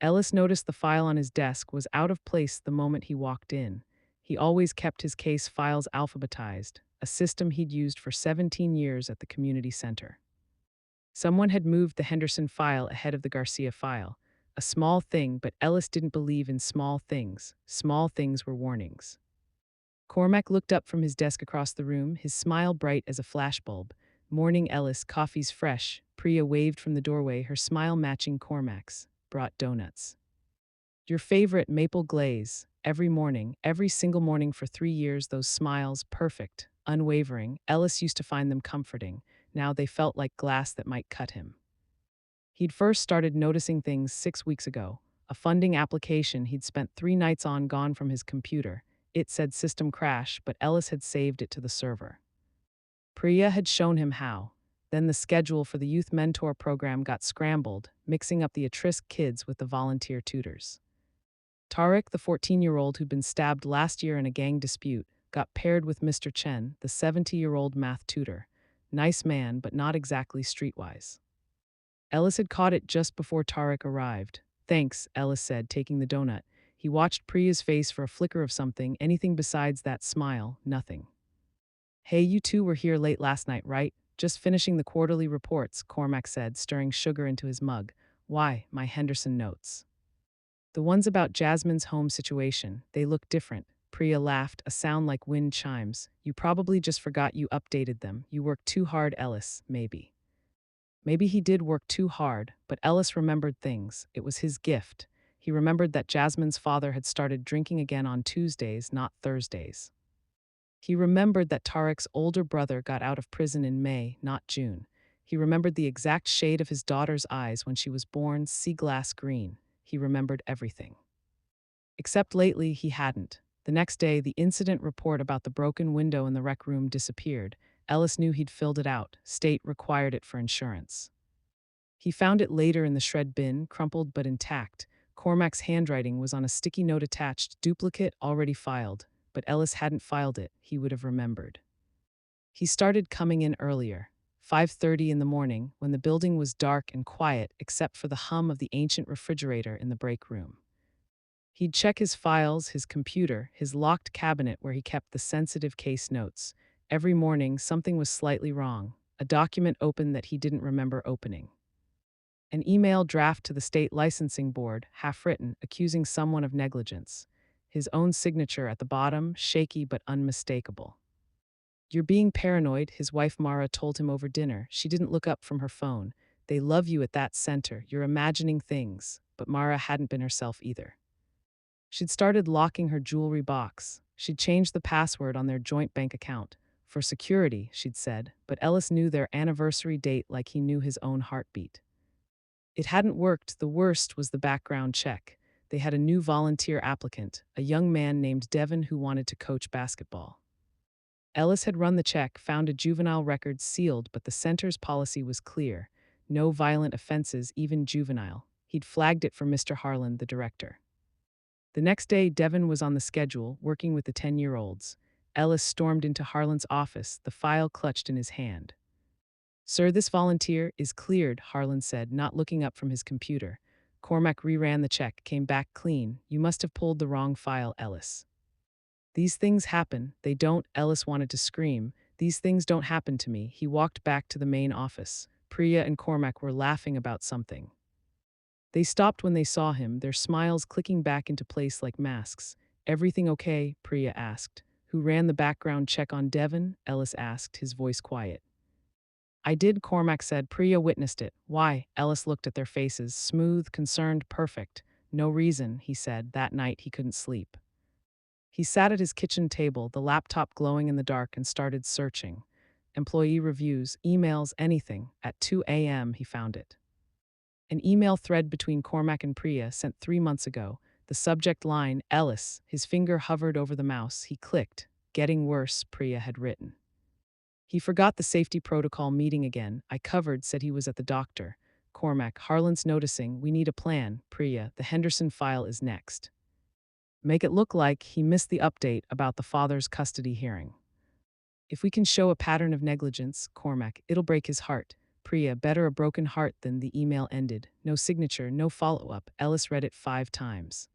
Ellis noticed the file on his desk was out of place the moment he walked in. He always kept his case files alphabetized, a system he'd used for 17 years at the community center. Someone had moved the Henderson file ahead of the Garcia file. A small thing, but Ellis didn't believe in small things. Small things were warnings. Cormac looked up from his desk across the room, his smile bright as a flashbulb. "Morning, Ellis, coffee's fresh." Priya waved from the doorway, her smile matching Cormac's. "Brought donuts. Your favorite maple glaze. Every morning, every single morning for 3 years, those smiles, perfect, unwavering. Ellis used to find them comforting. Now they felt like glass that might cut him. He'd first started noticing things 6 weeks ago. A funding application he'd spent 3 nights on gone from his computer. It said system crash, but Ellis had saved it to the server. Priya had shown him how. Then the schedule for the youth mentor program got scrambled, mixing up the at-risk kids with the volunteer tutors. Tariq, the 14-year-old who'd been stabbed last year in a gang dispute, got paired with Mr. Chen, the 70-year-old math tutor. Nice man, but not exactly streetwise. Ellis had caught it just before Tariq arrived. "Thanks," Ellis said, taking the donut. He watched Priya's face for a flicker of something, anything besides that smile, nothing. "Hey, you two were here late last night, right?" "Just finishing the quarterly reports," Cormac said, stirring sugar into his mug. "Why, my Henderson notes. The ones about Jasmine's home situation, they look different." Priya laughed, a sound like wind chimes. "You probably just forgot you updated them. You worked too hard, Ellis, maybe." Maybe he did work too hard, but Ellis remembered things. It was his gift. He remembered that Jasmine's father had started drinking again on Tuesdays, not Thursdays. He remembered that Tariq's older brother got out of prison in May, not June. He remembered the exact shade of his daughter's eyes when she was born, sea glass green. He remembered everything. Except lately, he hadn't. The next day, the incident report about the broken window in the rec room disappeared. Ellis knew he'd filled it out. State required it for insurance. He found it later in the shred bin, crumpled but intact. Cormac's handwriting was on a sticky note attached, duplicate already filed, but Ellis hadn't filed it. He would have remembered. He started coming in earlier, 5:30 in the morning, when the building was dark and quiet except for the hum of the ancient refrigerator in the break room. He'd check his files, his computer, his locked cabinet where he kept the sensitive case notes. Every morning, something was slightly wrong. A document opened that he didn't remember opening. An email draft to the state licensing board, half-written, accusing someone of negligence. His own signature at the bottom, shaky but unmistakable. "You're being paranoid," his wife Mara told him over dinner. She didn't look up from her phone. "They love you at that center. You're imagining things." But Mara hadn't been herself either. She'd started locking her jewelry box. She'd changed the password on their joint bank account. For security, she'd said, but Ellis knew their anniversary date like he knew his own heartbeat. It hadn't worked. The worst was the background check. They had a new volunteer applicant, a young man named Devin who wanted to coach basketball. Ellis had run the check, found a juvenile record sealed, but the center's policy was clear. No violent offenses, even juvenile. He'd flagged it for Mr. Harlan, the director. The next day, Devin was on the schedule, working with the 10-year-olds. Ellis stormed into Harlan's office, the file clutched in his hand. "Sir, this volunteer is cleared," Harlan said, not looking up from his computer. Cormac reran the check, came back clean. "You must have pulled the wrong file, Ellis." "These things happen. They don't," Ellis wanted to scream. "These things don't happen to me." He walked back to the main office. Priya and Cormac were laughing about something. They stopped when they saw him, their smiles clicking back into place like masks. "Everything okay?" Priya asked. "Who ran the background check on Devin?" Ellis asked, his voice quiet. "I did," Cormac said. "Priya witnessed it." "Why?" Ellis looked at their faces, smooth, concerned, perfect. "No reason," he said. That night he couldn't sleep. He sat at his kitchen table, the laptop glowing in the dark, and started searching. Employee reviews, emails, anything. At 2 a.m. he found it. An email thread between Cormac and Priya sent 3 months ago. The subject line, Ellis. His finger hovered over the mouse. He clicked. "Getting worse," Priya had written. He forgot the safety protocol meeting again. "I covered," said he was at the doctor. Cormac, "Harlan's noticing. We need a plan." Priya, "The Henderson file is next." Make it look like he missed the update about the father's custody hearing. "If we can show a pattern of negligence," Cormac, "it'll break his heart." Priya, better a broken heart than the email ended. No signature, no follow-up. Ellis read it 5 times.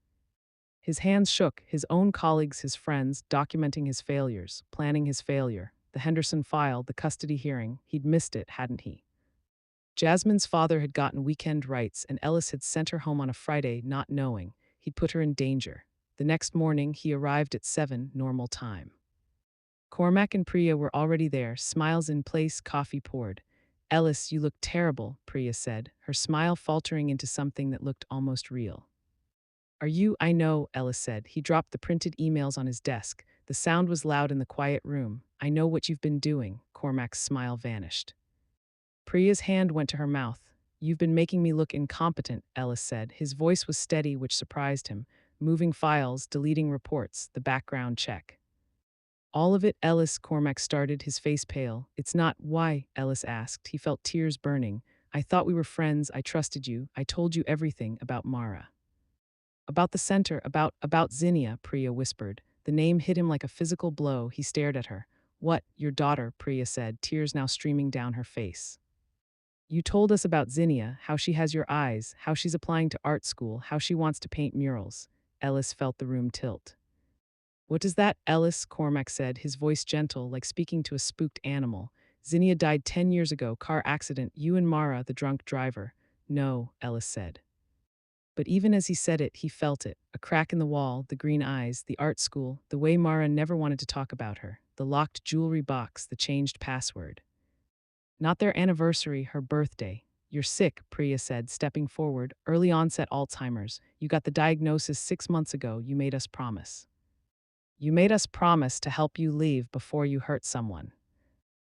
His hands shook, his own colleagues, his friends, documenting his failures, planning his failure. The Henderson file, the custody hearing, he'd missed it, hadn't he? Jasmine's father had gotten weekend rights, and Ellis had sent her home on a Friday, not knowing. He'd put her in danger. The next morning, he arrived at 7, normal time. Cormac and Priya were already there, smiles in place, coffee poured. Ellis, you look terrible, Priya said, her smile faltering into something that looked almost real. Are you? I know, Ellis said. He dropped the printed emails on his desk. The sound was loud in the quiet room. I know what you've been doing. Cormac's smile vanished. Priya's hand went to her mouth. You've been making me look incompetent, Ellis said. His voice was steady, which surprised him. Moving files, deleting reports, the background check. All of it, Ellis, Cormac started, his face pale. It's not. Why? Ellis asked. He felt tears burning. I thought we were friends. I trusted you. I told you everything about Mara. About the center, about Zinnia, Priya whispered. The name hit him like a physical blow. He stared at her. What? Your daughter, Priya said, tears now streaming down her face. You told us about Zinnia, how she has your eyes, how she's applying to art school, how she wants to paint murals. Ellis felt the room tilt. What is that, Ellis? Cormac said, his voice gentle, like speaking to a spooked animal. Zinnia died 10 years ago, car accident, you and Mara, the drunk driver. No, Ellis said. But even as he said it, he felt it. A crack in the wall, the green eyes, the art school, the way Mara never wanted to talk about her, the locked jewelry box, the changed password. Not their anniversary, her birthday. You're sick, Priya said, stepping forward. Early onset Alzheimer's. You got the diagnosis 6 months ago. You made us promise. You made us promise to help you leave before you hurt someone.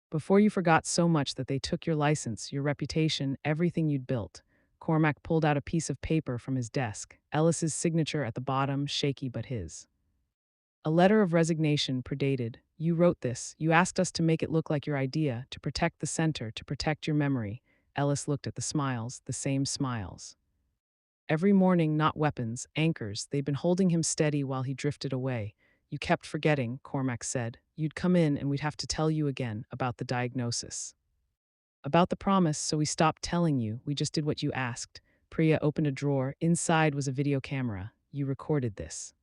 Before you forgot so much that they took your license, your reputation, everything you'd built. Cormac pulled out a piece of paper from his desk. Ellis's signature at the bottom, shaky but his. A letter of resignation, predated. You wrote this. You asked us to make it look like your idea, to protect the center, to protect your memory. Ellis looked at the smiles, the same smiles. Every morning, not weapons, anchors. They'd been holding him steady while he drifted away. You kept forgetting, Cormac said. You'd come in and we'd have to tell you again about the diagnosis. About the promise, so we stopped telling you. We just did what you asked. Priya opened a drawer. Inside was a video camera. You recorded this.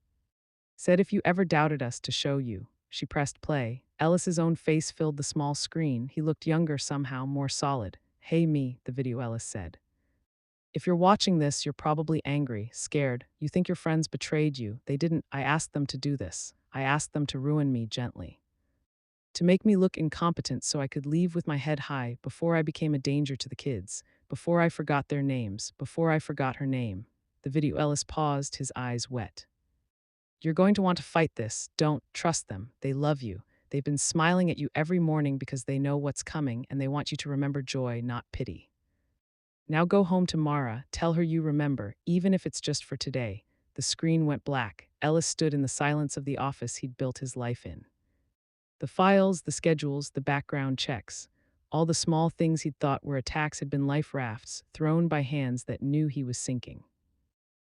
Said if you ever doubted us to show you. She pressed play. Ellis's own face filled the small screen. He looked younger somehow, more solid. Hey me, the video, Ellis said. If you're watching this, you're probably angry, scared. You think your friends betrayed you. They didn't. I asked them to do this. I asked them to ruin me gently. To make me look incompetent so I could leave with my head high before I became a danger to the kids, before I forgot their names, before I forgot her name. The video, Ellis paused, his eyes wet. You're going to want to fight this. Don't trust them. They love you. They've been smiling at you every morning because they know what's coming and they want you to remember joy, not pity. Now go home to Mara. Tell her you remember, even if it's just for today. The screen went black. Ellis stood in the silence of the office he'd built his life in. The files, the schedules, the background checks. All the small things he'd thought were attacks had been life rafts, thrown by hands that knew he was sinking.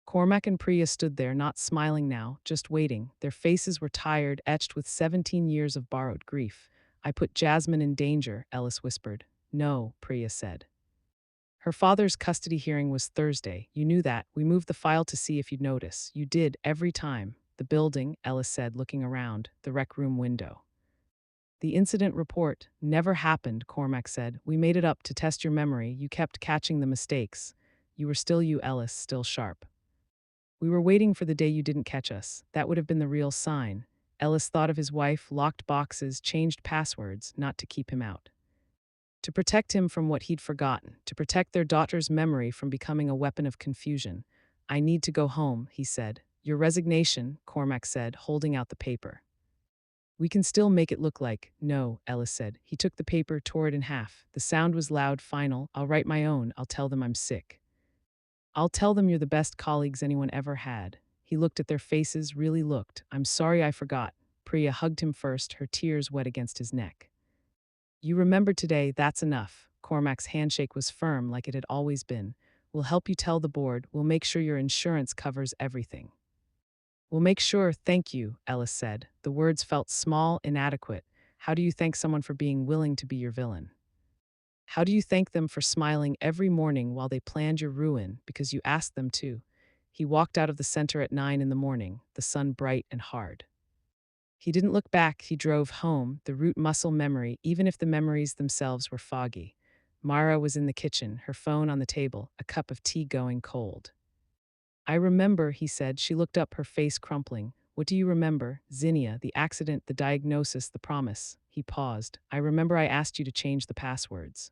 Cormac and Priya stood there, not smiling now, just waiting. Their faces were tired, etched with 17 years of borrowed grief. I put Jasmine in danger, Ellis whispered. No, Priya said. Her father's custody hearing was Thursday. You knew that. We moved the file to see if you'd notice. You did, every time. The building, Ellis said, looking around, the rec room window. The incident report never happened, Cormac said. We made it up to test your memory. You kept catching the mistakes. You were still you, Ellis, still sharp. We were waiting for the day you didn't catch us. That would have been the real sign. Ellis thought of his wife, locked boxes, changed passwords, not to keep him out. To protect him from what he'd forgotten, to protect their daughter's memory from becoming a weapon of confusion. I need to go home, he said. Your resignation, Cormac said, holding out the paper. We can still make it look like. No, Ellis said. He took the paper, tore it in half. The sound was loud, final. I'll write my own. I'll tell them I'm sick. I'll tell them you're the best colleagues anyone ever had. He looked at their faces, really looked. I'm sorry I forgot. Priya hugged him first, her tears wet against his neck. You remembered today, that's enough. Cormac's handshake was firm, like it had always been. We'll help you tell the board. We'll make sure your insurance covers everything. We'll make sure, thank you, Ellis said. The words felt small, inadequate. How do you thank someone for being willing to be your villain? How do you thank them for smiling every morning while they planned your ruin because you asked them to? He walked out of the center at 9 in the morning, the sun bright and hard. He didn't look back, he drove home, the root muscle memory, even if the memories themselves were foggy. Mara was in the kitchen, her phone on the table, a cup of tea going cold. I remember, he said. She looked up, her face crumpling. What do you remember? Zinnia, the accident, the diagnosis, the promise. He paused. I remember I asked you to change the passwords.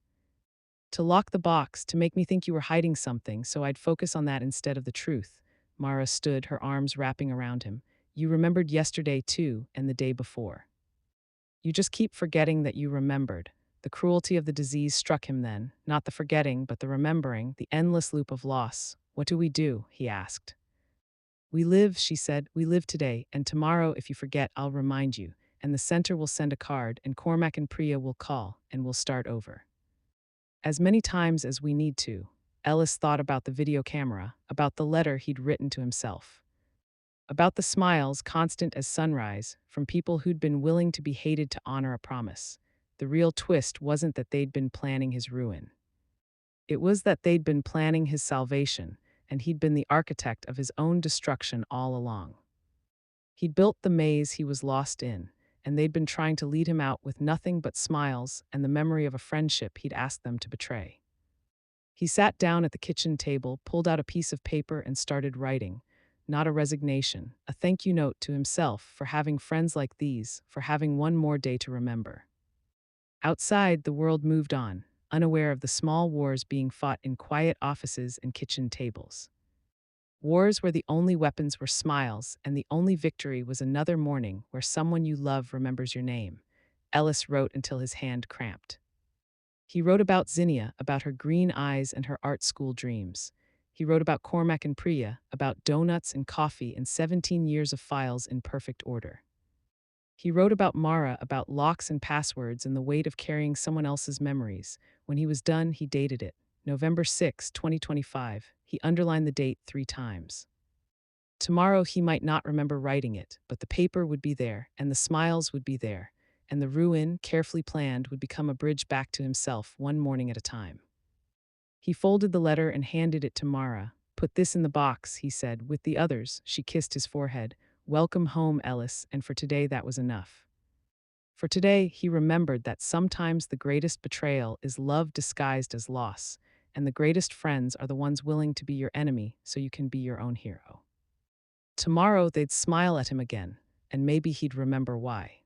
To lock the box, to make me think you were hiding something, so I'd focus on that instead of the truth. Mara stood, her arms wrapping around him. You remembered yesterday, too, and the day before. You just keep forgetting that you remembered. The cruelty of the disease struck him then, not the forgetting, but the remembering, the endless loop of loss. What do we do? He asked. We live, she said. We live today, and tomorrow, if you forget, I'll remind you. And the center will send a card, and Cormac and Priya will call, and we'll start over. As many times as we need to. Ellis thought about the video camera, about the letter he'd written to himself, about the smiles, constant as sunrise, from people who'd been willing to be hated to honor a promise. The real twist wasn't that they'd been planning his ruin. It was that they'd been planning his salvation, and he'd been the architect of his own destruction all along. He'd built the maze he was lost in, and they'd been trying to lead him out with nothing but smiles and the memory of a friendship he'd asked them to betray. He sat down at the kitchen table, pulled out a piece of paper, and started writing. Not a resignation, a thank you note to himself for having friends like these, for having one more day to remember. Outside, the world moved on, unaware of the small wars being fought in quiet offices and kitchen tables. Wars where the only weapons were smiles, and the only victory was another morning where someone you love remembers your name. Ellis wrote until his hand cramped. He wrote about Zinnia, about her green eyes and her art school dreams. He wrote about Cormac and Priya, about donuts and coffee and 17 years of files in perfect order. He wrote about Mara, about locks and passwords and the weight of carrying someone else's memories. When he was done, he dated it. November 6, 2025. He underlined the date 3 times. Tomorrow he might not remember writing it, but the paper would be there, and the smiles would be there, and the ruin, carefully planned, would become a bridge back to himself, one morning at a time. He folded the letter and handed it to Mara. Put this in the box, he said, with the others. She kissed his forehead. Welcome home, Ellis, and for today that was enough. For today, he remembered that sometimes the greatest betrayal is love disguised as loss, and the greatest friends are the ones willing to be your enemy so you can be your own hero. Tomorrow they'd smile at him again, and maybe he'd remember why.